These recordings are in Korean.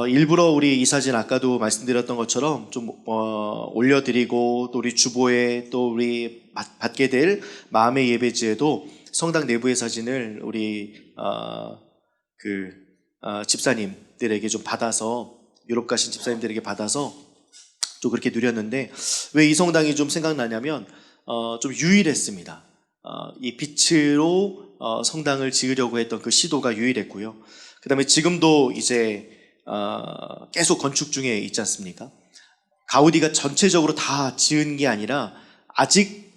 일부러 우리 이 사진 아까도 말씀드렸던 것처럼 좀 올려드리고 또 우리 주보에 또 우리 받게 될 마음의 예배지에도 성당 내부의 사진을 우리 집사님들에게 좀 받아서, 유럽 가신 집사님들에게 받아서 좀 그렇게 누렸는데, 왜 이 성당이 좀 생각나냐면 좀 유일했습니다. 이 빛으로 성당을 지으려고 했던 그 시도가 유일했고요. 그 다음에 지금도 이제 계속 건축 중에 있지 않습니까? 가우디가 전체적으로 다 지은 게 아니라 아직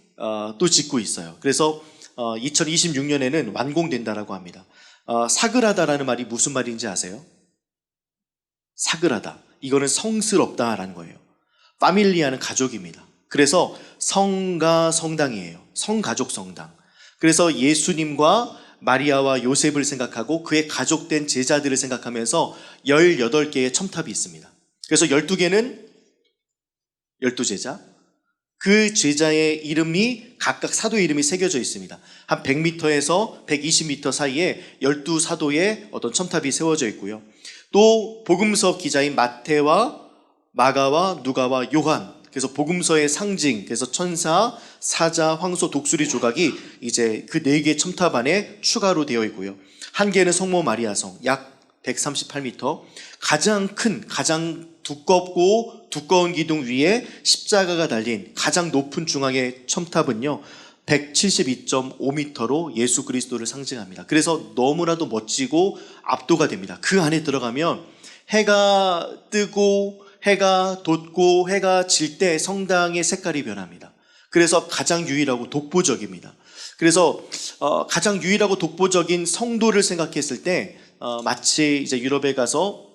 또 짓고 있어요. 그래서 2026년에는 완공된다라고 합니다. 사그라다라는 말이 무슨 말인지 아세요? 사그라다. 이거는 성스럽다라는 거예요. 파밀리아는 가족입니다. 그래서 성가 성당이에요. 성가족 성당. 그래서 예수님과 마리아와 요셉을 생각하고 그의 가족된 제자들을 생각하면서 18개의 첨탑이 있습니다. 그래서 12개는 12제자, 그 제자의 이름이 각각 사도의 이름이 새겨져 있습니다. 한 100m에서 120m 사이에 12사도의 어떤 첨탑이 세워져 있고요. 또 복음서 기자인 마태와 마가와 누가와 요한, 그래서 복음서의 상징, 그래서 천사, 사자, 황소, 독수리 조각이 이제 그 4개 첨탑 안에 추가로 되어 있고요. 한 개는 성모 마리아성, 약 138m, 가장 큰, 가장 두껍고 두꺼운 기둥 위에 십자가가 달린 가장 높은 중앙의 첨탑은요 172.5m로 예수 그리스도를 상징합니다. 그래서 너무나도 멋지고 압도가 됩니다. 그 안에 들어가면 해가 뜨고 해가 돋고 해가 질 때 성당의 색깔이 변합니다. 그래서 가장 유일하고 독보적입니다. 그래서 가장 유일하고 독보적인 성도를 생각했을 때 마치 이제 유럽에 가서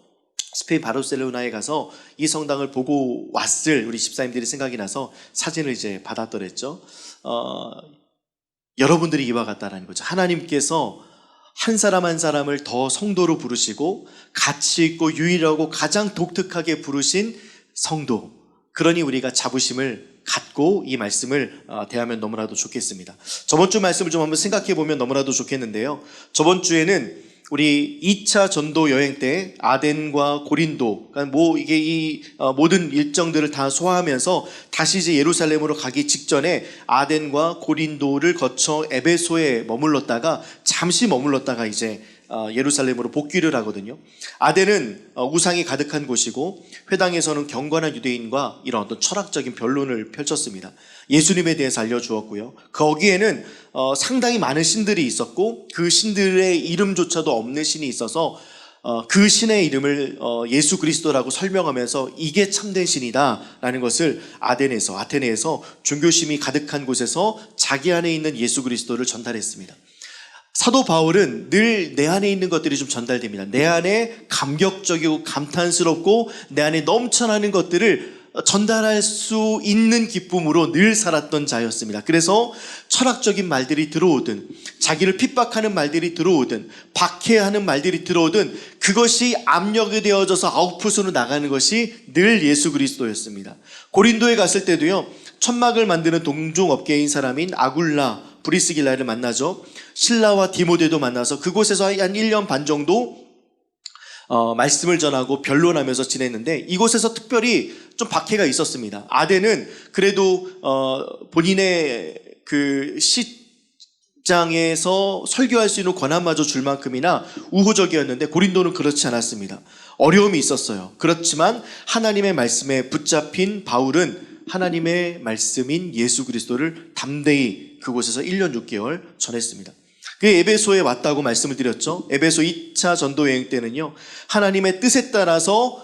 스페인 바르셀로나에 가서 이 성당을 보고 왔을 우리 집사님들이 생각이 나서 사진을 이제 받았더랬죠. 여러분들이 이와 같다라는 거죠. 하나님께서 한 사람 한 사람을 더 성도로 부르시고 가치 있고 유일하고 가장 독특하게 부르신 성도. 그러니 우리가 자부심을 갖고 이 말씀을 대하면 너무나도 좋겠습니다. 저번 주 말씀을 좀 한번 생각해 보면 너무나도 좋겠는데요. 저번 주에는 우리 2차 전도 여행 때 아덴과 고린도, 그러니까 이게 이 모든 일정들을 다 소화하면서 다시 이제 예루살렘으로 가기 직전에 아덴과 고린도를 거쳐 에베소에 머물렀다가 잠시 머물렀다가 이제 예루살렘으로 복귀를 하거든요. 아덴은 우상이 가득한 곳이고 회당에서는 경건한 유대인과 이런 어떤 철학적인 변론을 펼쳤습니다. 예수님에 대해서 알려주었고요. 거기에는 상당히 많은 신들이 있었고 그 신들의 이름조차도 없는 신이 있어서 그 신의 이름을 예수 그리스도라고 설명하면서 이게 참된 신이다라는 것을 아테네에서 종교심이 가득한 곳에서 자기 안에 있는 예수 그리스도를 전달했습니다. 사도 바울은 늘 내 안에 있는 것들이 좀 전달됩니다. 내 안에 감격적이고 감탄스럽고 내 안에 넘쳐나는 것들을 전달할 수 있는 기쁨으로 늘 살았던 자였습니다. 그래서 철학적인 말들이 들어오든 자기를 핍박하는 말들이 들어오든 박해하는 말들이 들어오든 그것이 압력이 되어져서 아웃풋으로 나가는 것이 늘 예수 그리스도였습니다. 고린도에 갔을 때도요, 천막을 만드는 동종업계인 사람인 아굴라, 브리스길라를 만나죠. 실라와 디모데도 만나서 그곳에서 한 1년 반 정도 말씀을 전하고 변론하면서 지냈는데 이곳에서 특별히 좀 박해가 있었습니다. 아덴은 그래도 본인의 그 시장에서 설교할 수 있는 권한마저 줄 만큼이나 우호적이었는데 고린도는 그렇지 않았습니다. 어려움이 있었어요. 그렇지만 하나님의 말씀에 붙잡힌 바울은 하나님의 말씀인 예수 그리스도를 담대히 그곳에서 1년 6개월 전했습니다. 그 에베소에 왔다고 말씀을 드렸죠. 에베소 2차 전도 여행 때는요, 하나님의 뜻에 따라서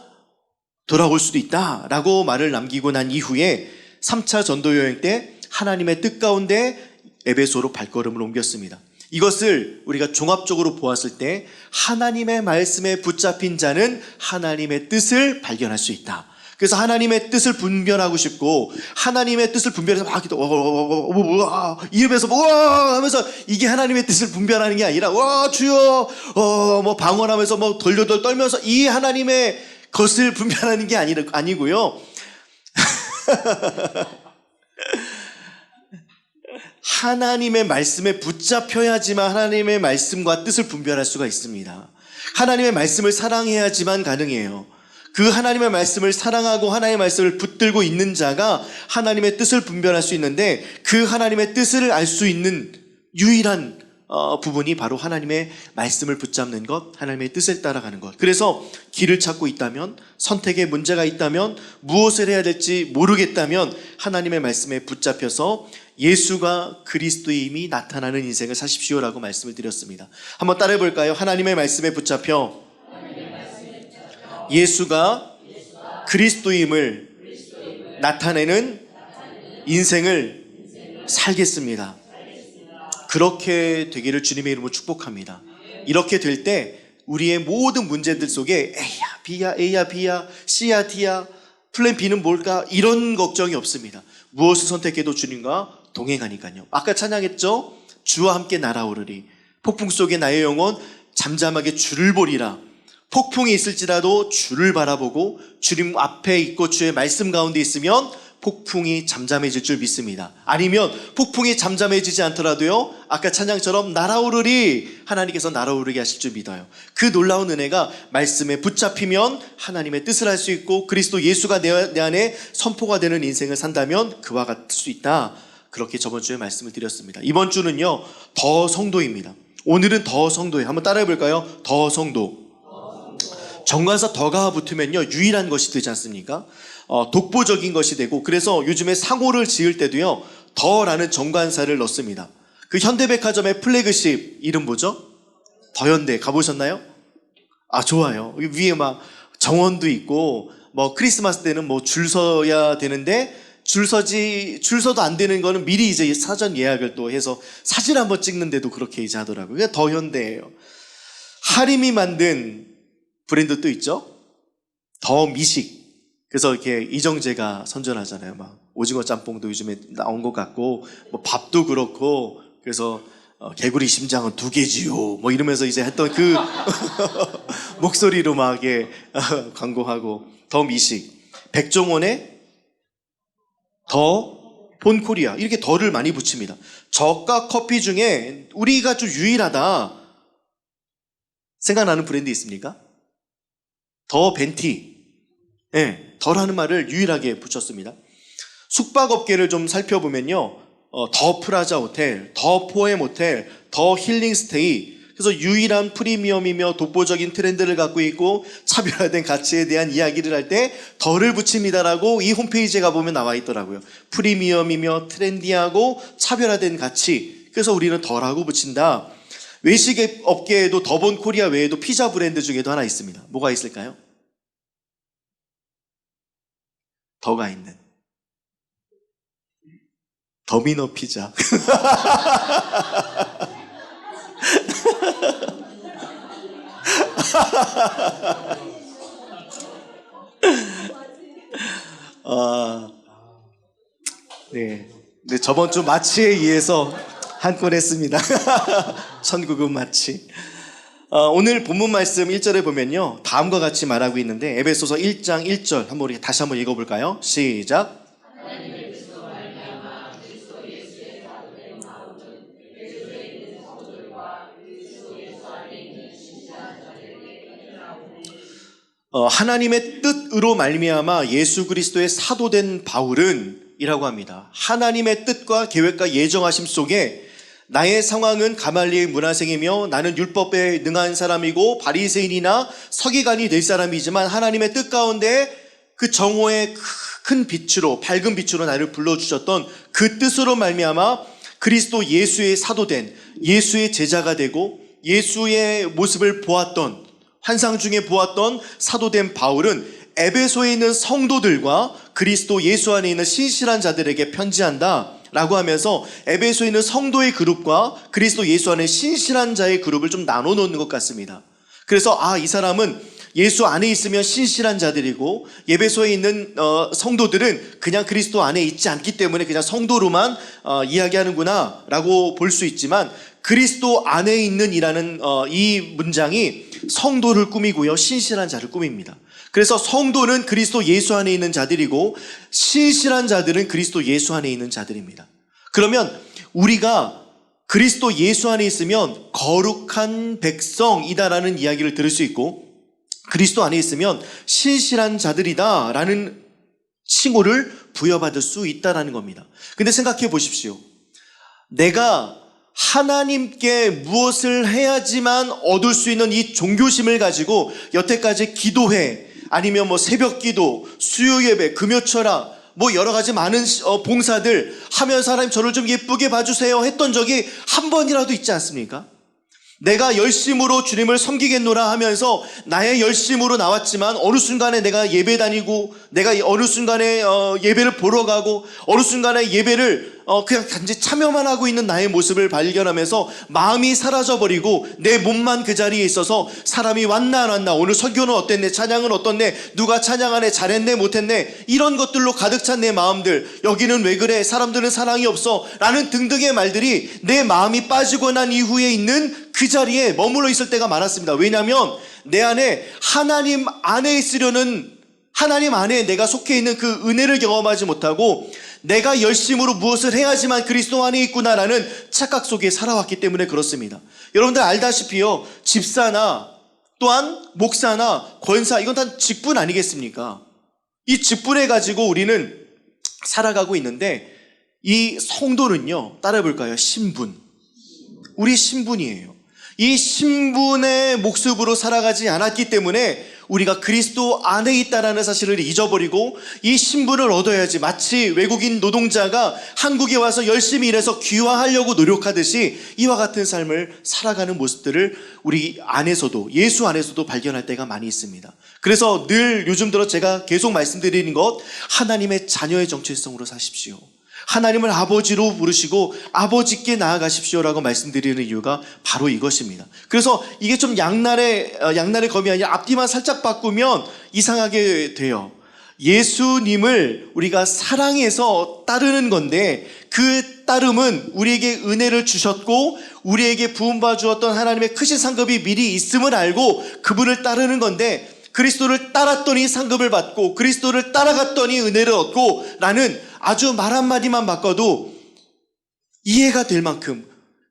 돌아올 수도 있다라고 말을 남기고 난 이후에 3차 전도 여행 때 하나님의 뜻 가운데 에베소로 발걸음을 옮겼습니다. 이것을 우리가 종합적으로 보았을 때 하나님의 말씀에 붙잡힌 자는 하나님의 뜻을 발견할 수 있다. 그래서 하나님의 뜻을 분별하고 싶고 하나님의 뜻을 분별해서 막 입에서 와 하면서 이게 하나님의 뜻을 분별하는 게 아니라 와 주여 방언하면서 돌려돌 떨면서 이 하나님의 것을 분별하는 게 아니고요. 하나님의 말씀에 붙잡혀야지만 하나님의 말씀과 뜻을 분별할 수가 있습니다. 하나님의 말씀을 사랑해야지만 가능해요. 그 하나님의 말씀을 사랑하고 하나님의 말씀을 붙들고 있는 자가 하나님의 뜻을 분별할 수 있는데, 그 하나님의 뜻을 알 수 있는 유일한 부분이 바로 하나님의 말씀을 붙잡는 것, 하나님의 뜻을 따라가는 것. 그래서 길을 찾고 있다면, 선택에 문제가 있다면, 무엇을 해야 될지 모르겠다면 하나님의 말씀에 붙잡혀서 예수가 그리스도임이 나타나는 인생을 사십시오라고 말씀을 드렸습니다. 한번 따라해 볼까요? 하나님의 말씀에 붙잡혀 예수가 그리스도임을 나타내는 인생을 살겠습니다. 그렇게 되기를 주님의 이름으로 축복합니다. 이렇게 될 때 우리의 모든 문제들 속에 A야 B야 A야 B야 C야 D야 플랜 B는 뭘까, 이런 걱정이 없습니다. 무엇을 선택해도 주님과 동행하니까요. 아까 찬양했죠? 주와 함께 날아오르리. 폭풍 속에 나의 영혼 잠잠하게 주를 보리라. 폭풍이 있을지라도 주를 바라보고 주님 앞에 있고 주의 말씀 가운데 있으면 폭풍이 잠잠해질 줄 믿습니다. 아니면 폭풍이 잠잠해지지 않더라도요, 아까 찬양처럼 날아오르리, 하나님께서 날아오르게 하실 줄 믿어요. 그 놀라운 은혜가 말씀에 붙잡히면 하나님의 뜻을 할 수 있고 그리스도 예수가 내 안에 선포가 되는 인생을 산다면 그와 같을 수 있다. 그렇게 저번 주에 말씀을 드렸습니다. 이번 주는요, 더 성도입니다. 오늘은 더 성도예요. 한번 따라해 볼까요? 더 성도. 정관사 더가 붙으면요, 유일한 것이 되지 않습니까? 독보적인 것이 되고, 그래서 요즘에 상호를 지을 때도요, 더라는 정관사를 넣습니다. 그 현대백화점의 플래그십 이름 뭐죠? 더현대 가보셨나요? 아, 좋아요. 위에 막 정원도 있고, 뭐 크리스마스 때는 뭐 줄 서야 되는데 줄 서도 안 되는 거는 미리 이제 사전 예약을 또 해서 사진 한번 찍는데도 그렇게 이제 하더라고요. 그게 더현대예요. 하림이 만든 브랜드 또 있죠? 더 미식. 그래서 이렇게 이정재가 선전하잖아요. 막 오징어 짬뽕도 요즘에 나온 것 같고, 뭐 밥도 그렇고, 그래서 개구리 심장은 2개지요. 뭐 이러면서 이제 했던 그 목소리로 막 광고하고, 더 미식. 백종원의 더 폰코리아, 이렇게 더를 많이 붙입니다. 저가 커피 중에 우리가 좀 유일하다 생각나는 브랜드 있습니까? 더 벤티. 네, 더라는 말을 유일하게 붙였습니다. 숙박업계를 좀 살펴보면요, 더 프라자 호텔, 더 포엠 호텔, 더 힐링 스테이. 그래서 유일한 프리미엄이며 독보적인 트렌드를 갖고 있고 차별화된 가치에 대한 이야기를 할 때 더를 붙입니다라고 이 홈페이지에 가보면 나와 있더라고요. 프리미엄이며 트렌디하고 차별화된 가치. 그래서 우리는 더라고 붙인다. 외식 업계에도 더본 코리아 외에도 피자 브랜드 중에도 하나 있습니다. 뭐가 있을까요? 더가 있는 더미너 피자. 네. 네, 저번 주 마취에 의해서 한 건 했습니다. 천국은 마취. 오늘 본문 말씀 1절에 보면요, 다음과 같이 말하고 있는데, 에베소서 1장 1절 한번 우리 다시 한번 읽어볼까요? 시작. 하나님의 뜻으로 말미암아 예수 그리스도의 사도된 바울은 이라고 합니다. 하나님의 뜻과 계획과 예정하심 속에 나의 상황은 가말리엘 문화생이며 나는 율법에 능한 사람이고 바리새인이나 서기관이 될 사람이지만 하나님의 뜻 가운데 그 정오의 큰 빛으로, 밝은 빛으로 나를 불러주셨던 그 뜻으로 말미암아 그리스도 예수의 사도된, 예수의 제자가 되고 예수의 모습을 보았던, 환상 중에 보았던 사도된 바울은 에베소에 있는 성도들과 그리스도 예수 안에 있는 신실한 자들에게 편지한다 라고 하면서 에베소에 있는 성도의 그룹과 그리스도 예수 안에 신실한 자의 그룹을 좀 나눠 놓는 것 같습니다. 그래서 이 사람은 예수 안에 있으면 신실한 자들이고, 에베소에 있는 성도들은 그냥 그리스도 안에 있지 않기 때문에 그냥 성도로만 이야기하는구나 라고 볼 수 있지만, 그리스도 안에 있는 이라는 이 문장이 성도를 꾸미고요, 신실한 자를 꾸밉니다. 그래서 성도는 그리스도 예수 안에 있는 자들이고 신실한 자들은 그리스도 예수 안에 있는 자들입니다. 그러면 우리가 그리스도 예수 안에 있으면 거룩한 백성이다라는 이야기를 들을 수 있고, 그리스도 안에 있으면 신실한 자들이다라는 칭호를 부여받을 수 있다라는 겁니다. 근데 생각해 보십시오. 내가 하나님께 무엇을 해야지만 얻을 수 있는 이 종교심을 가지고 여태까지 기도회, 아니면 새벽 기도, 수요 예배, 금요 철학, 여러 가지 많은 봉사들 하면서 하나님 저를 좀 예쁘게 봐주세요 했던 적이 한 번이라도 있지 않습니까? 내가 열심으로 주님을 섬기겠노라 하면서 나의 열심으로 나왔지만 어느 순간에 내가 예배 다니고, 내가 어느 순간에 예배를 보러 가고, 어느 순간에 예배를 그냥 단지 참여만 하고 있는 나의 모습을 발견하면서 마음이 사라져버리고 내 몸만 그 자리에 있어서 사람이 왔나 안 왔나, 오늘 설교는 어땠네, 찬양은 어떻네, 누가 찬양하네, 잘했네 못했네, 이런 것들로 가득 찬 내 마음들, 여기는 왜 그래, 사람들은 사랑이 없어 라는 등등의 말들이 내 마음이 빠지고 난 이후에 있는 그 자리에 머물러 있을 때가 많았습니다. 왜냐하면 내 안에 하나님 안에 있으려는, 하나님 안에 내가 속해 있는 그 은혜를 경험하지 못하고 내가 열심으로 무엇을 해야지만 그리스도 안에 있구나라는 착각 속에 살아왔기 때문에 그렇습니다. 여러분들 알다시피요, 집사나 또한 목사나 권사, 이건 다 직분 아니겠습니까? 이 직분에 가지고 우리는 살아가고 있는데, 이 성도는요, 따라해볼까요? 신분. 우리 신분이에요. 이 신분의 모습으로 살아가지 않았기 때문에 우리가 그리스도 안에 있다는 사실을 잊어버리고 이 신분을 얻어야지, 마치 외국인 노동자가 한국에 와서 열심히 일해서 귀화하려고 노력하듯이 이와 같은 삶을 살아가는 모습들을 우리 안에서도, 예수 안에서도 발견할 때가 많이 있습니다. 그래서 늘 요즘 들어 제가 계속 말씀드리는 것, 하나님의 자녀의 정체성으로 사십시오. 하나님을 아버지로 부르시고 아버지께 나아가십시오라고 말씀드리는 이유가 바로 이것입니다. 그래서 이게 좀 양날의 검이 아니라 앞뒤만 살짝 바꾸면 이상하게 돼요. 예수님을 우리가 사랑해서 따르는 건데, 그 따름은 우리에게 은혜를 주셨고 우리에게 부음받아 주었던 하나님의 크신 상급이 미리 있음을 알고 그분을 따르는 건데, 그리스도를 따랐더니 상급을 받고 그리스도를 따라갔더니 은혜를 얻고 라는 아주 말 한마디만 바꿔도 이해가 될 만큼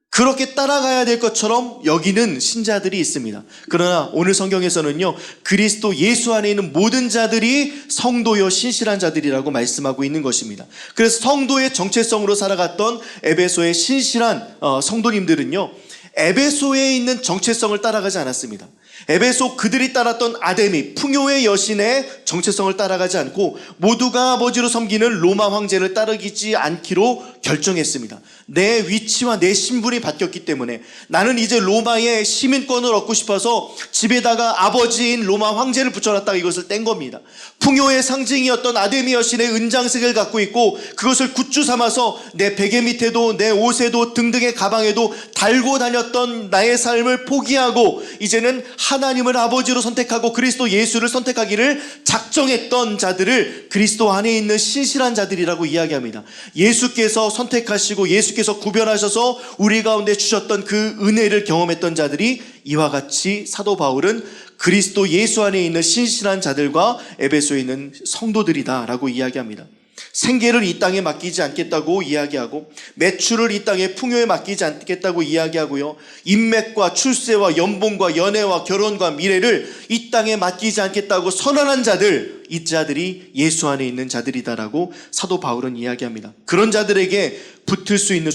그렇게 따라가야 될 것처럼 여기는 신자들이 있습니다. 그러나 오늘 성경에서는요, 그리스도 예수 안에 있는 모든 자들이 성도요 신실한 자들이라고 말씀하고 있는 것입니다. 그래서 성도의 정체성으로 살아갔던 에베소의 신실한 성도님들은요, 에베소에 있는 정체성을 따라가지 않았습니다. 에베소 그들이 따랐던 아데미, 풍요의 여신의 정체성을 따라가지 않고 모두가 아버지로 섬기는 로마 황제를 따르지 않기로 결정했습니다. 내 위치와 내 신분이 바뀌었기 때문에 나는 이제 로마의 시민권을 얻고 싶어서 집에다가 아버지인 로마 황제를 붙여놨다가 이것을 뗀 겁니다. 풍요의 상징이었던 아데미 여신의 은장색을 갖고 있고 그것을 굿즈 삼아서 내 베개 밑에도 내 옷에도 등등의 가방에도 달고 다녔던 나의 삶을 포기하고 이제는 하나님을 아버지로 선택하고 그리스도 예수를 선택하기를 작정했던 자들을 그리스도 안에 있는 신실한 자들이라고 이야기합니다. 예수께서 선택하시고 예수께서 구별하셔서 우리 가운데 주셨던 그 은혜를 경험했던 자들이, 이와 같이 사도 바울은 그리스도 예수 안에 있는 신실한 자들과 에베소에 있는 성도들이다라고 이야기합니다. 생계를 이 땅에 맡기지 않겠다고 이야기하고, 매출을 이 땅에 풍요에 맡기지 않겠다고 이야기하고요, 인맥과 출세와 연봉과 연애와 결혼과 미래를 이 땅에 맡기지 않겠다고 선언한 자들, 이 자들이 예수 안에 있는 자들이다라고 사도 바울은 이야기합니다. 그런 자들에게 붙을 수 있는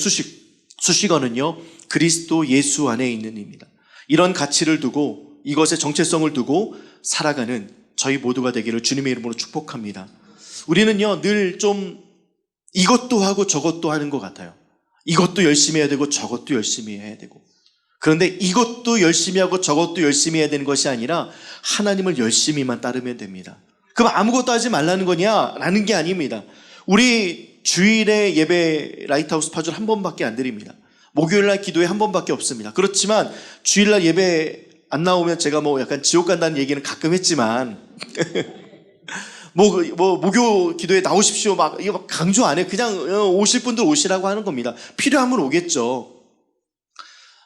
수식어는요, 그리스도 예수 안에 있는 입니다. 이런 가치를 두고, 이것의 정체성을 두고 살아가는 저희 모두가 되기를 주님의 이름으로 축복합니다. 우리는요, 늘 좀 이것도 하고 저것도 하는 것 같아요. 이것도 열심히 해야 되고 저것도 열심히 해야 되고. 그런데 이것도 열심히 하고 저것도 열심히 해야 되는 것이 아니라 하나님을 열심히만 따르면 됩니다. 그럼 아무것도 하지 말라는 거냐? 라는 게 아닙니다. 우리 주일에 예배 라이트하우스 파주를 한 번밖에 안 드립니다. 목요일날 기도회 한 번밖에 없습니다. 그렇지만 주일날 예배 안 나오면 제가 약간 지옥 간다는 얘기는 가끔 했지만 목요 기도에 나오십시오 이거 강조 안 해요. 그냥 오실 분들 오시라고 하는 겁니다. 필요하면 오겠죠.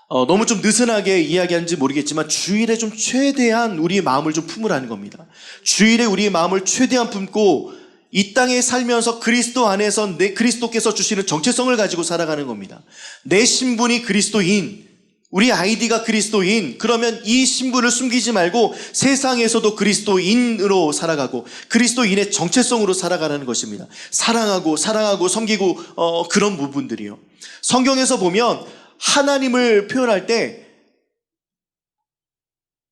너무 좀 느슨하게 이야기하는지 모르겠지만 주일에 좀 최대한 우리의 마음을 좀 품으라는 겁니다. 주일에 우리의 마음을 최대한 품고 이 땅에 살면서 그리스도 안에서 그리스도께서 주시는 정체성을 가지고 살아가는 겁니다. 내 신분이 그리스도인, 우리 아이디가 그리스도인, 그러면 이 신분을 숨기지 말고 세상에서도 그리스도인으로 살아가고 그리스도인의 정체성으로 살아가라는 것입니다. 사랑하고 섬기고 그런 부분들이요. 성경에서 보면 하나님을 표현할 때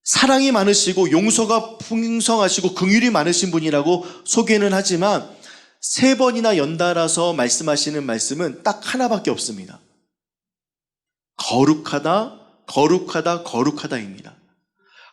사랑이 많으시고 용서가 풍성하시고 긍휼이 많으신 분이라고 소개는 하지만 3번이나 연달아서 말씀하시는 말씀은 딱 하나밖에 없습니다. 거룩하다, 거룩하다, 거룩하다입니다.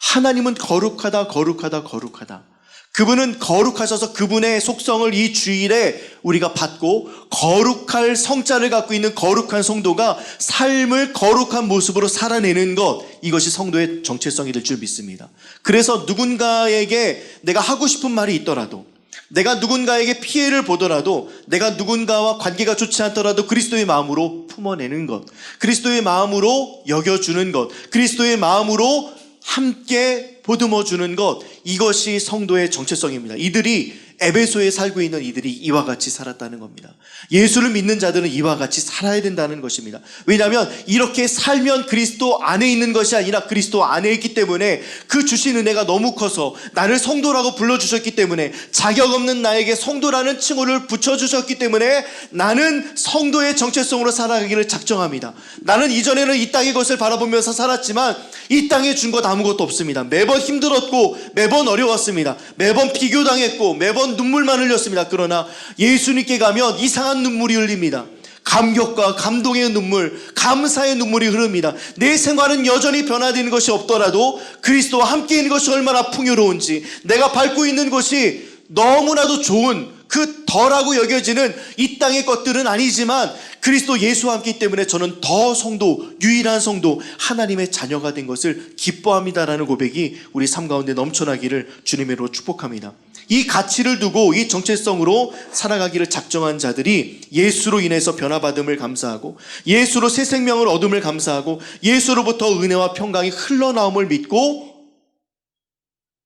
하나님은 거룩하다, 거룩하다, 거룩하다. 그분은 거룩하셔서 그분의 속성을 이 주일에 우리가 받고 거룩할 성자를 갖고 있는 거룩한 성도가 삶을 거룩한 모습으로 살아내는 것, 이것이 성도의 정체성이 될 줄 믿습니다. 그래서 누군가에게 내가 하고 싶은 말이 있더라도, 내가 누군가에게 피해를 보더라도, 내가 누군가와 관계가 좋지 않더라도 그리스도의 마음으로 품어내는 것, 그리스도의 마음으로 여겨주는 것, 그리스도의 마음으로 함께 보듬어 주는 것, 이것이 성도의 정체성입니다. 이들이 에베소에 살고 있는 이들이 이와 같이 살았다는 겁니다. 예수를 믿는 자들은 이와 같이 살아야 된다는 것입니다. 왜냐하면 이렇게 살면 그리스도 안에 있는 것이 아니라 그리스도 안에 있기 때문에 그 주신 은혜가 너무 커서 나를 성도라고 불러주셨기 때문에, 자격 없는 나에게 성도라는 칭호를 붙여주셨기 때문에 나는 성도의 정체성으로 살아가기를 작정합니다. 나는 이전에는 이 땅의 것을 바라보면서 살았지만 이 땅에 준 것 아무것도 없습니다. 매번 힘들었고 매번 어려웠습니다. 매번 비교당했고 매번 눈물만 흘렸습니다. 그러나 예수님께 가면 이상한 눈물이 흘립니다. 감격과 감동의 눈물, 감사의 눈물이 흐릅니다. 내 생활은 여전히 변화되는 것이 없더라도 그리스도와 함께 있는 것이 얼마나 풍요로운지, 내가 밟고 있는 것이 너무나도 좋은, 그 덜하고 여겨지는 이 땅의 것들은 아니지만 그리스도 예수와 함께 있기 때문에 저는 더 성도, 유일한 성도, 하나님의 자녀가 된 것을 기뻐합니다라는 고백이 우리 삶 가운데 넘쳐나기를 주님으로 축복합니다. 이 가치를 두고 이 정체성으로 살아가기를 작정한 자들이 예수로 인해서 변화받음을 감사하고, 예수로 새 생명을 얻음을 감사하고, 예수로부터 은혜와 평강이 흘러나옴을 믿고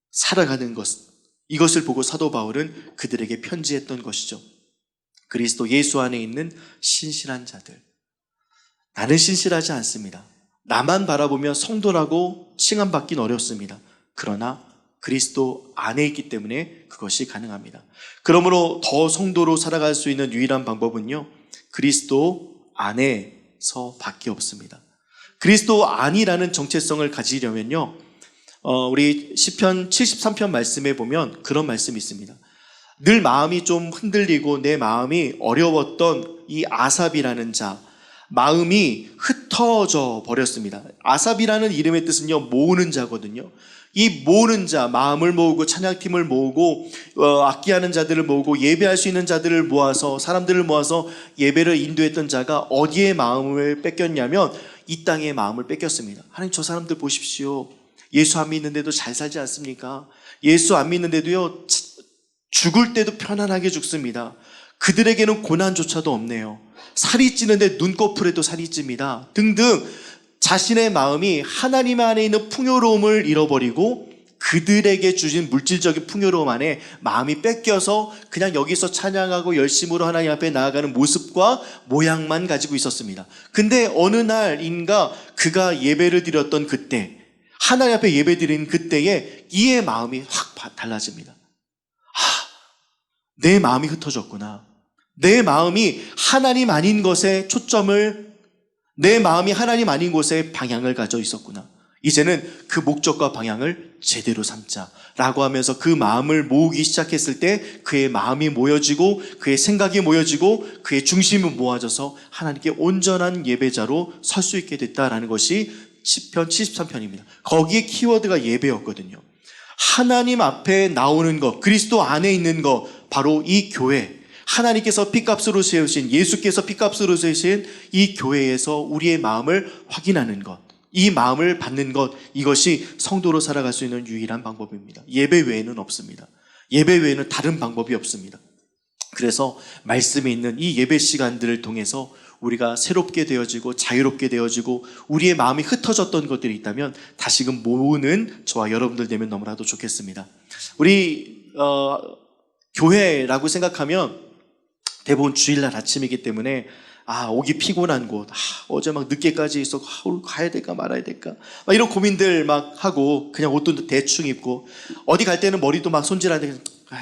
살아가는 것, 이것을 보고 사도 바울은 그들에게 편지했던 것이죠. 그리스도 예수 안에 있는 신실한 자들. 나는 신실하지 않습니다. 나만 바라보며 성도라고 칭함받긴 어렵습니다. 그러나 그리스도 안에 있기 때문에 그것이 가능합니다. 그러므로 더 성도로 살아갈 수 있는 유일한 방법은요, 그리스도 안에서 밖에 없습니다. 그리스도 안이라는 정체성을 가지려면요, 우리 시편 73편 말씀에 보면 그런 말씀이 있습니다. 늘 마음이 좀 흔들리고 내 마음이 어려웠던 이 아삽이라는 자, 마음이 흩어져 버렸습니다. 아삽이라는 이름의 뜻은요, 모으는 자거든요. 이 모으는 자, 마음을 모으고 찬양팀을 모으고 악기하는 자들을 모으고 예배할 수 있는 자들을 모아서, 사람들을 모아서 예배를 인도했던 자가 어디에 마음을 뺏겼냐면 이 땅에 마음을 뺏겼습니다. 하나님, 저 사람들 보십시오. 예수 안 믿는데도 잘 살지 않습니까? 예수 안 믿는데도요, 죽을 때도 편안하게 죽습니다. 그들에게는 고난조차도 없네요. 살이 찌는데 눈꺼풀에도 살이 찝니다. 등등 자신의 마음이 하나님 안에 있는 풍요로움을 잃어버리고 그들에게 주신 물질적인 풍요로움 안에 마음이 뺏겨서 그냥 여기서 찬양하고 열심으로 하나님 앞에 나아가는 모습과 모양만 가지고 있었습니다. 근데 어느 날인가 그가 예배를 드렸던 그때, 하나님 앞에 예배 드린 그때에 이의 마음이 확 달라집니다. 내 마음이 흩어졌구나. 내 마음이 하나님 아닌 것에 초점을, 내 마음이 하나님 아닌 곳에 방향을 가져 있었구나. 이제는 그 목적과 방향을 제대로 삼자라고 하면서 그 마음을 모으기 시작했을 때 그의 마음이 모여지고 그의 생각이 모여지고 그의 중심이 모아져서 하나님께 온전한 예배자로 설 수 있게 됐다라는 것이 시편 73편입니다. 거기에 키워드가 예배였거든요. 하나님 앞에 나오는 것, 그리스도 안에 있는 것, 바로 이 교회, 하나님께서 핏값으로 세우신, 예수께서 핏값으로 세우신 이 교회에서 우리의 마음을 확인하는 것, 이 마음을 받는 것, 이것이 성도로 살아갈 수 있는 유일한 방법입니다. 예배 외에는 없습니다. 예배 외에는 다른 방법이 없습니다. 그래서 말씀에 있는 이 예배 시간들을 통해서 우리가 새롭게 되어지고 자유롭게 되어지고 우리의 마음이 흩어졌던 것들이 있다면 다시금 모으는 저와 여러분들 되면 너무나도 좋겠습니다. 우리 교회라고 생각하면 대부분 주일날 아침이기 때문에 오기 피곤한 곳, 어제 막 늦게까지 있어, 오늘 가야 될까 말아야 될까, 막 이런 고민들 막 하고, 그냥 옷도 대충 입고, 어디 갈 때는 머리도 막 손질하는데,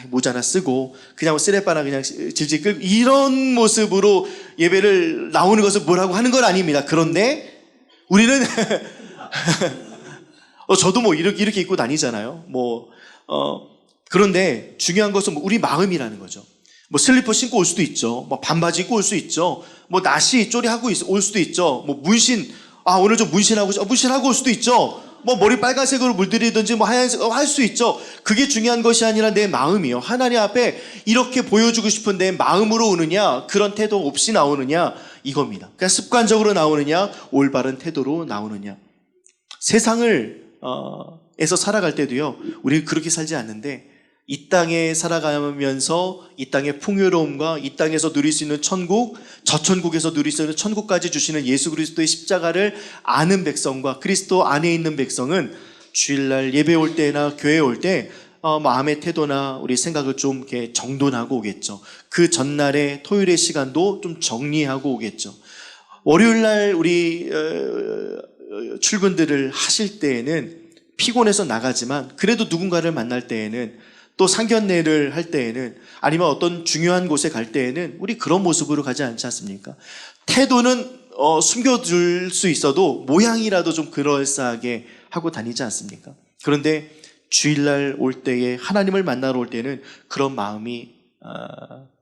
모자 하나 쓰고, 그냥 쓰레빠나 그냥 질질 끌고, 이런 모습으로 예배를 나오는 것을 뭐라고 하는 건 아닙니다. 그런데, 우리는, 저도 뭐 이렇게 입고 다니잖아요. 그런데 중요한 것은 우리 마음이라는 거죠. 슬리퍼 신고 올 수도 있죠. 반바지 입고 올 수 있죠. 나시 쪼리하고 올 수도 있죠. 문신, 오늘 좀 문신하고 올 수도 있죠. 머리 빨간색으로 물들이든지 하얀색 할 수 있죠. 그게 중요한 것이 아니라 내 마음이요. 하나님 앞에 이렇게 보여주고 싶은 내 마음으로 오느냐, 그런 태도 없이 나오느냐, 이겁니다. 그냥 습관적으로 나오느냐, 올바른 태도로 나오느냐. 세상을 에서 살아갈 때도요, 우리 그렇게 살지 않는데, 이 땅에 살아가면서 이 땅의 풍요로움과 이 땅에서 누릴 수 있는 천국, 저 천국에서 누릴 수 있는 천국까지 주시는 예수 그리스도의 십자가를 아는 백성과 그리스도 안에 있는 백성은 주일날 예배 올 때나 교회 올 때 마음의 태도나 우리 생각을 좀 이렇게 정돈하고 오겠죠. 그 전날의 토요일의 시간도 좀 정리하고 오겠죠. 월요일날 우리 출근들을 하실 때에는 피곤해서 나가지만 그래도 누군가를 만날 때에는, 또 상견례를 할 때에는, 아니면 어떤 중요한 곳에 갈 때에는 우리 그런 모습으로 가지 않지 않습니까? 태도는 숨겨둘 수 있어도 모양이라도 좀 그럴싸하게 하고 다니지 않습니까? 그런데 주일날 올 때에, 하나님을 만나러 올 때는 그런 마음이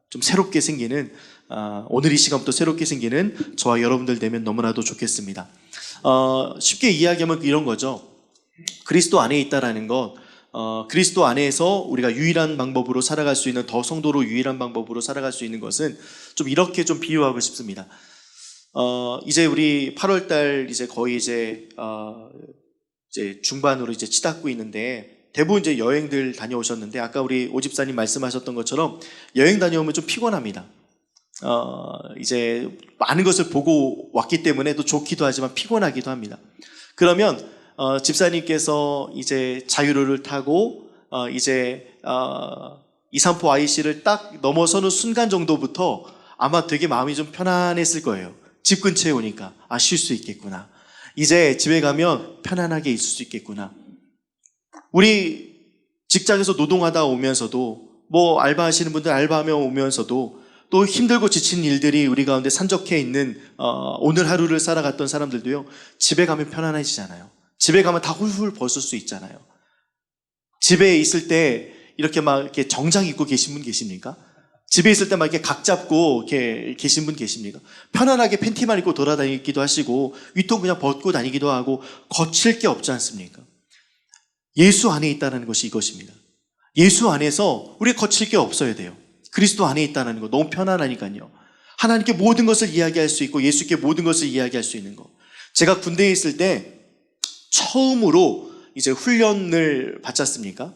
좀 새롭게 생기는, 오늘 이 시간부터 새롭게 생기는 저와 여러분들 되면 너무나도 좋겠습니다. 쉽게 이야기하면 이런 거죠. 그리스도 안에 있다라는 것, 그리스도 안에서 우리가 유일한 방법으로 살아갈 수 있는, 더 성도로 유일한 방법으로 살아갈 수 있는 것은 좀 이렇게 좀 비유하고 싶습니다. 이제 우리 8월달 이제 거의 이제 중반으로 이제 치닫고 있는데, 대부분 이제 여행들 다녀오셨는데, 아까 우리 오집사님 말씀하셨던 것처럼 여행 다녀오면 좀 피곤합니다. 이제 많은 것을 보고 왔기 때문에 또 좋기도 하지만 피곤하기도 합니다. 그러면 집사님께서 이제 자유로를 타고 이제 2~3포 IC를 딱 넘어서는 순간 정도부터 아마 되게 마음이 좀 편안했을 거예요. 집 근처에 오니까 쉴 수 있겠구나. 이제 집에 가면 편안하게 있을 수 있겠구나. 우리 직장에서 노동하다 오면서도, 알바하시는 분들 알바하며 오면서도 또 힘들고 지친 일들이 우리 가운데 산적해 있는 오늘 하루를 살아갔던 사람들도요, 집에 가면 편안해지잖아요. 집에 가면 다 훌훌 벗을 수 있잖아요. 집에 있을 때 이렇게 정장 입고 계신 분 계십니까? 집에 있을 때 이렇게 각 잡고 이렇게 계신 분 계십니까? 편안하게 팬티만 입고 돌아다니기도 하시고 위통 그냥 벗고 다니기도 하고 거칠 게 없지 않습니까? 예수 안에 있다는 것이 이것입니다. 예수 안에서 우리가 거칠 게 없어야 돼요. 그리스도 안에 있다는 거 너무 편안하니까요. 하나님께 모든 것을 이야기할 수 있고 예수께 모든 것을 이야기할 수 있는 거. 제가 군대에 있을 때 처음으로 이제 훈련을 받지 않습니까?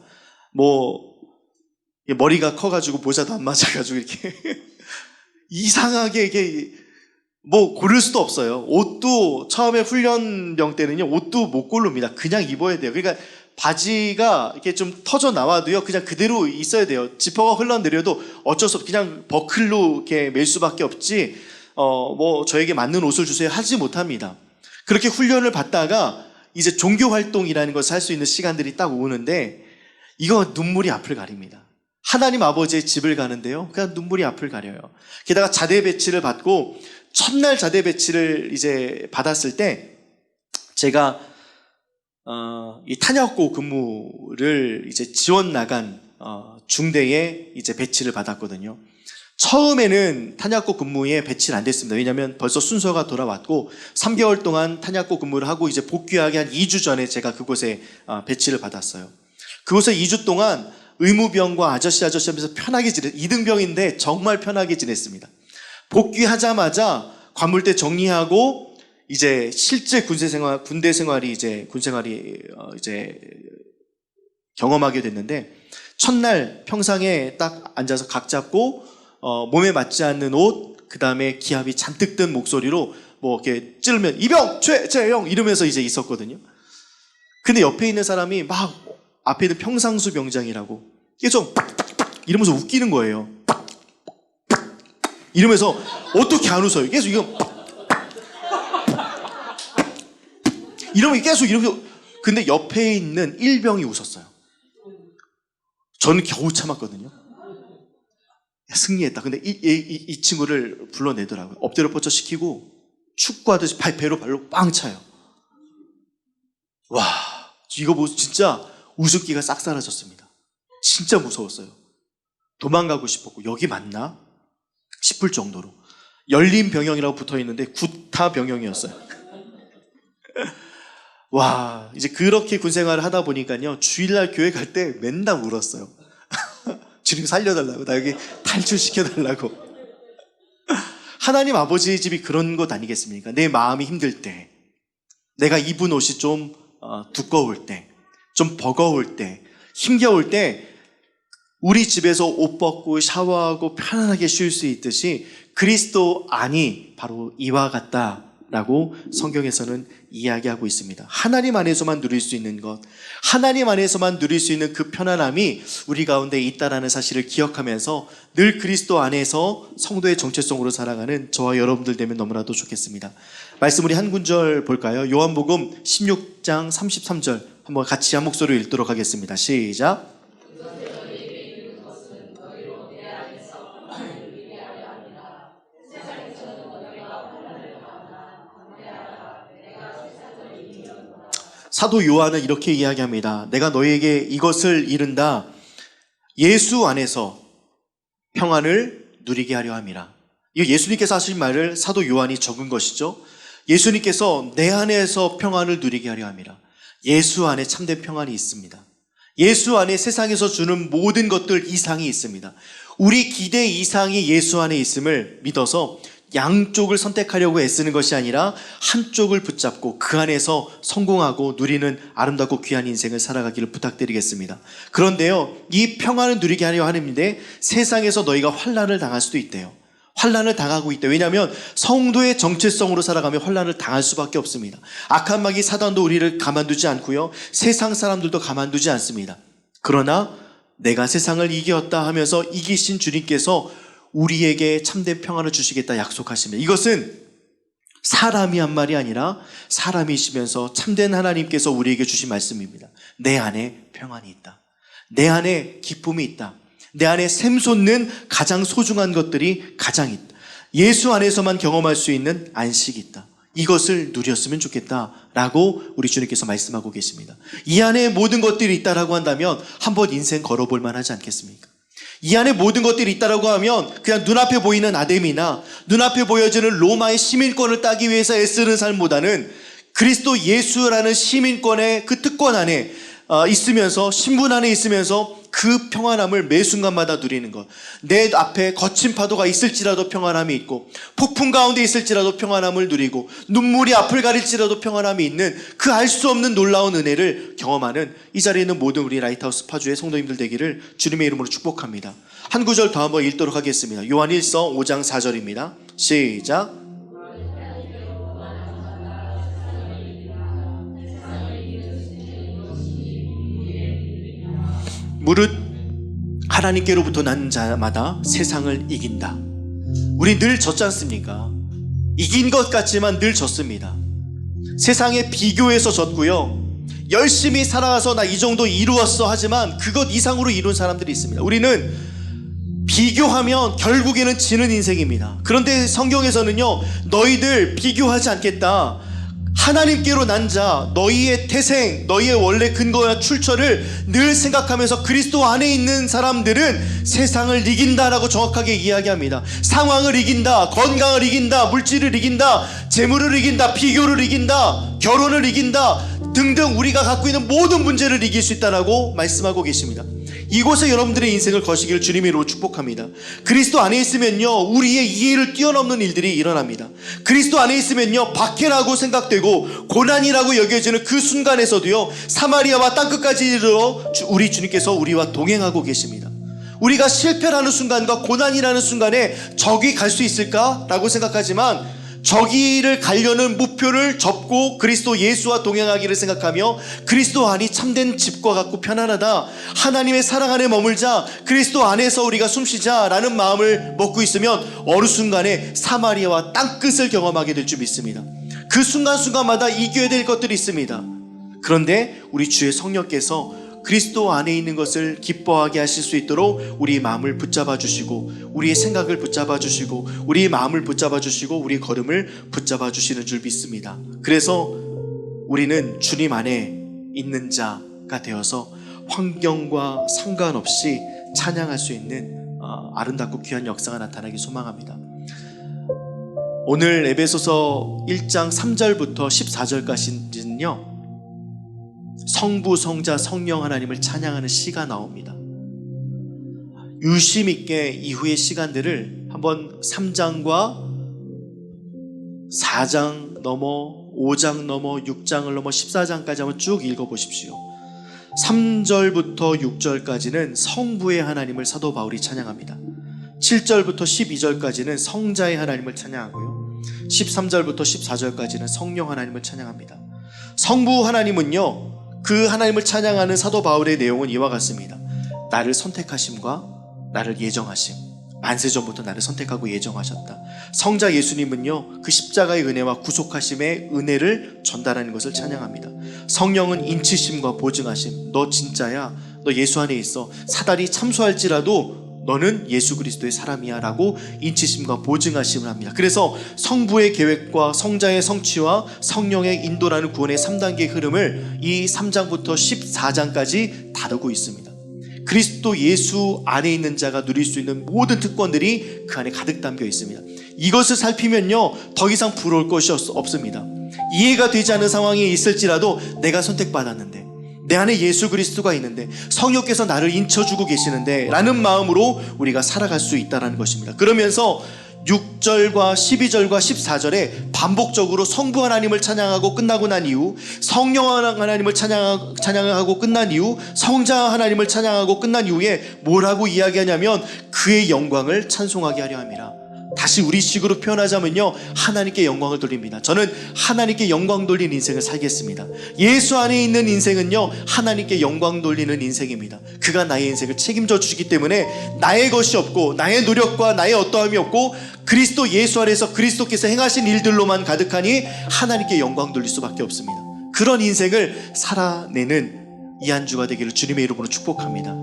머리가 커가지고 모자도 안 맞아가지고 이렇게 이상하게 이게 고를 수도 없어요. 옷도 처음에 훈련병 때는요, 옷도 못 고릅니다. 그냥 입어야 돼요. 그러니까 바지가 이렇게 좀 터져 나와도요, 그냥 그대로 있어야 돼요. 지퍼가 흘러내려도 어쩔 수 없이 그냥 버클로 이렇게 멜 수밖에 없지, 저에게 맞는 옷을 주세요 하지 못합니다. 그렇게 훈련을 받다가 이제 종교 활동이라는 것을 할 수 있는 시간들이 딱 오는데, 이거 눈물이 앞을 가립니다. 하나님 아버지의 집을 가는데요, 그냥 눈물이 앞을 가려요. 게다가 자대 배치를 받고 첫날 자대 배치를 이제 받았을 때, 제가 이 탄약고 근무를 이제 지원 나간 중대에 이제 배치를 받았거든요. 처음에는 탄약고 근무에 배치를 안 됐습니다. 왜냐하면 벌써 순서가 돌아왔고 3개월 동안 탄약고 근무를 하고 이제 복귀하기 한 2주 전에 제가 그곳에 배치를 받았어요. 그곳에 2주 동안 의무병과 아저씨 하면서 편하게 지냈어요. 2등병인데 정말 편하게 지냈습니다. 복귀하자마자 관물대 정리하고 이제 실제 군대 생활이 이제 경험하게 됐는데, 첫날 평상에 딱 앉아서 각 잡고 몸에 맞지 않는 옷, 그 다음에 기합이 잔뜩 든 목소리로 이렇게 찌르면 이병 최재영 이러면서 이제 있었거든요. 근데 옆에 있는 사람이 막 앞에 있는 평상수 병장이라고 계속 이러면서 웃기는 거예요. 이러면서 어떻게 안 웃어요? 계속 이거 이러면 계속 이렇게. 근데 옆에 있는 일병이 웃었어요. 저는 겨우 참았거든요. 승리했다. 근데 이 친구를 불러내더라고요. 엎드려 뻗쳐 시키고 축구하듯이 배로 발로 빵 차요. 와, 이거 뭐 진짜 우습기가 싹 사라졌습니다. 진짜 무서웠어요. 도망가고 싶었고 여기 맞나 싶을 정도로 열린 병영이라고 붙어있는데 구타 병영이었어요. 와, 이제 그렇게 군생활을 하다 보니까요, 주일날 교회 갈 때 맨날 울었어요. 주님 살려달라고, 나 여기 탈출시켜달라고. 하나님 아버지의 집이 그런 것 아니겠습니까? 내 마음이 힘들 때, 내가 입은 옷이 좀 두꺼울 때, 좀 버거울 때, 힘겨울 때 우리 집에서 옷 벗고 샤워하고 편안하게 쉴 수 있듯이 그리스도 안이 바로 이와 같다라고 성경에서는 이야기하고 있습니다. 하나님 안에서만 누릴 수 있는 것, 하나님 안에서만 누릴 수 있는 그 편안함이 우리 가운데 있다라는 사실을 기억하면서 늘 그리스도 안에서 성도의 정체성으로 살아가는 저와 여러분들 되면 너무나도 좋겠습니다. 말씀 우리 한 구절 볼까요? 요한복음 16장 33절 한번 같이 한 목소리로 읽도록 하겠습니다. 시작. 사도 요한은 이렇게 이야기합니다. 내가 너희에게 이것을 이른다. 예수 안에서 평안을 누리게 하려 함이라. 이거 예수님께서 하신 말을 사도 요한이 적은 것이죠. 예수님께서 내 안에서 평안을 누리게 하려 함이라. 예수 안에 참된 평안이 있습니다. 예수 안에 세상에서 주는 모든 것들 이상이 있습니다. 우리 기대 이상이 예수 안에 있음을 믿어서 양쪽을 선택하려고 애쓰는 것이 아니라 한쪽을 붙잡고 그 안에서 성공하고 누리는 아름답고 귀한 인생을 살아가기를 부탁드리겠습니다. 그런데요, 이 평안을 누리게 하려 하는데 세상에서 너희가 환난을 당할 수도 있대요. 환난을 당하고 있대요. 왜냐하면 성도의 정체성으로 살아가면 환난을 당할 수밖에 없습니다. 악한 마귀 사단도 우리를 가만두지 않고요, 세상 사람들도 가만두지 않습니다. 그러나 내가 세상을 이겼다 하면서 이기신 주님께서 우리에게 참된 평안을 주시겠다 약속하십니다. 이것은 사람이 한 말이 아니라 사람이시면서 참된 하나님께서 우리에게 주신 말씀입니다. 내 안에 평안이 있다. 내 안에 기쁨이 있다. 내 안에 샘솟는 가장 소중한 것들이 가장 있다. 예수 안에서만 경험할 수 있는 안식이 있다. 이것을 누렸으면 좋겠다라고 우리 주님께서 말씀하고 계십니다. 이 안에 모든 것들이 있다라고 한다면 한번 인생 걸어볼 만하지 않겠습니까? 이 안에 모든 것들이 있다라고 하면 그냥 눈앞에 보이는 아담이나 눈앞에 보여지는 로마의 시민권을 따기 위해서 애쓰는 삶보다는 그리스도 예수라는 시민권의 그 특권 안에 있으면서, 신분 안에 있으면서 그 평안함을 매 순간마다 누리는 것. 내 앞에 거친 파도가 있을지라도 평안함이 있고, 폭풍 가운데 있을지라도 평안함을 누리고, 눈물이 앞을 가릴지라도 평안함이 있는 그 알 수 없는 놀라운 은혜를 경험하는 이 자리에 있는 모든 우리 라이트하우스 파주의 성도님들 되기를 주님의 이름으로 축복합니다. 한 구절 더 한번 읽도록 하겠습니다. 요한일서 5장 4절입니다. 시작. 무릇 하나님께로부터 난 자마다 세상을 이긴다. 우리 늘 졌지 않습니까? 이긴 것 같지만 늘 졌습니다. 세상에 비교해서 졌고요, 열심히 살아가서 나 이 정도 이루었어 하지만 그것 이상으로 이룬 사람들이 있습니다. 우리는 비교하면 결국에는 지는 인생입니다. 그런데 성경에서는요, 너희들 비교하지 않겠다. 하나님께로 난 자, 너희의 태생, 너희의 원래 근거와 출처를 늘 생각하면서 그리스도 안에 있는 사람들은 세상을 이긴다라고 정확하게 이야기합니다. 상황을 이긴다, 건강을 이긴다, 물질을 이긴다, 재물을 이긴다, 비교를 이긴다, 결혼을 이긴다 등등 우리가 갖고 있는 모든 문제를 이길 수 있다라고 말씀하고 계십니다. 이곳에 여러분들의 인생을 거시기를 주님의 이름으로 축복합니다. 그리스도 안에 있으면요, 우리의 이해를 뛰어넘는 일들이 일어납니다. 그리스도 안에 있으면요, 박해라고 생각되고 고난이라고 여겨지는 그 순간에서도요, 사마리아와 땅끝까지 이르러 우리 주님께서 우리와 동행하고 계십니다. 우리가 실패라는 순간과 고난이라는 순간에 저기 갈 수 있을까라고 생각하지만 저기를 가려는 목표를 접고 그리스도 예수와 동행하기를 생각하며 그리스도 안이 참된 집과 같고 편안하다, 하나님의 사랑 안에 머물자, 그리스도 안에서 우리가 숨쉬자 라는 마음을 먹고 있으면 어느 순간에 사마리아와 땅끝을 경험하게 될 줄 믿습니다. 그 순간순간마다 이겨야 될 것들이 있습니다. 그런데 우리 주의 성령께서 그리스도 안에 있는 것을 기뻐하게 하실 수 있도록 우리의 마음을 붙잡아 주시고, 우리의 생각을 붙잡아 주시고, 우리의 마음을 붙잡아 주시고, 우리의 걸음을 붙잡아 주시는 줄 믿습니다. 그래서 우리는 주님 안에 있는 자가 되어서 환경과 상관없이 찬양할 수 있는 아름답고 귀한 역사가 나타나기 소망합니다. 오늘 에베소서 1장 3절부터 14절까지는요, 성부, 성자, 성령 하나님을 찬양하는 시가 나옵니다. 유심 있게 이후의 시간들을 한번 3장과 4장 넘어 5장 넘어 6장을 넘어 14장까지 한번 쭉 읽어보십시오. 3절부터 6절까지는 성부의 하나님을 사도 바울이 찬양합니다. 7절부터 12절까지는 성자의 하나님을 찬양하고요, 13절부터 14절까지는 성령 하나님을 찬양합니다. 성부 하나님은요, 그 하나님을 찬양하는 사도 바울의 내용은 이와 같습니다. 나를 선택하심과 나를 예정하심, 만세전부터 나를 선택하고 예정하셨다. 성자 예수님은요, 그 십자가의 은혜와 구속하심의 은혜를 전달하는 것을 찬양합니다. 성령은 인치심과 보증하심, 너 진짜야, 너 예수 안에 있어, 사단이 참소할지라도 너는 예수 그리스도의 사람이야 라고 인치심과 보증하심을 합니다. 그래서 성부의 계획과 성자의 성취와 성령의 인도라는 구원의 3단계의 흐름을 이 3장부터 14장까지 다루고 있습니다. 그리스도 예수 안에 있는 자가 누릴 수 있는 모든 특권들이 그 안에 가득 담겨 있습니다. 이것을 살피면요, 더 이상 부러울 것이 없습니다. 이해가 되지 않는 상황에 있을지라도 내가 선택받았는데, 내 안에 예수 그리스도가 있는데, 성령께서 나를 인쳐주고 계시는데 라는 마음으로 우리가 살아갈 수 있다는 것입니다. 그러면서 6절과 12절과 14절에 반복적으로 성부 하나님을 찬양하고 끝나고 난 이후, 성령 하나님을 찬양하고 끝난 이후, 성자 하나님을 찬양하고 끝난 이후에 뭐라고 이야기하냐면 그의 영광을 찬송하게 하려 함이라. 다시 우리식으로 표현하자면요, 하나님께 영광을 돌립니다. 저는 하나님께 영광 돌리는 인생을 살겠습니다. 예수 안에 있는 인생은요, 하나님께 영광 돌리는 인생입니다. 그가 나의 인생을 책임져 주시기 때문에 나의 것이 없고 나의 노력과 나의 어떠함이 없고 그리스도 예수 안에서 그리스도께서 행하신 일들로만 가득하니 하나님께 영광 돌릴 수밖에 없습니다. 그런 인생을 살아내는 이 한 주가 되기를 주님의 이름으로 축복합니다.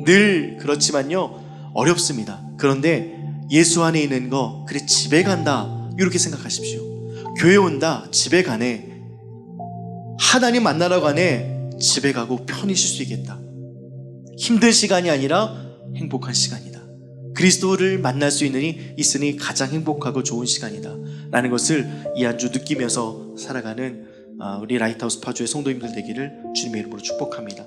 늘 그렇지만요, 어렵습니다. 그런데 예수 안에 있는 거, 그래 집에 간다 이렇게 생각하십시오. 교회 온다, 집에 가네. 하나님 만나러 가네, 집에 가고 편히 쉴 수 있겠다. 힘든 시간이 아니라 행복한 시간이다. 그리스도를 만날 수 있으니 가장 행복하고 좋은 시간이다 라는 것을 이 한 주 느끼면서 살아가는 우리 라이트하우스 파주의 성도님들 되기를 주님의 이름으로 축복합니다.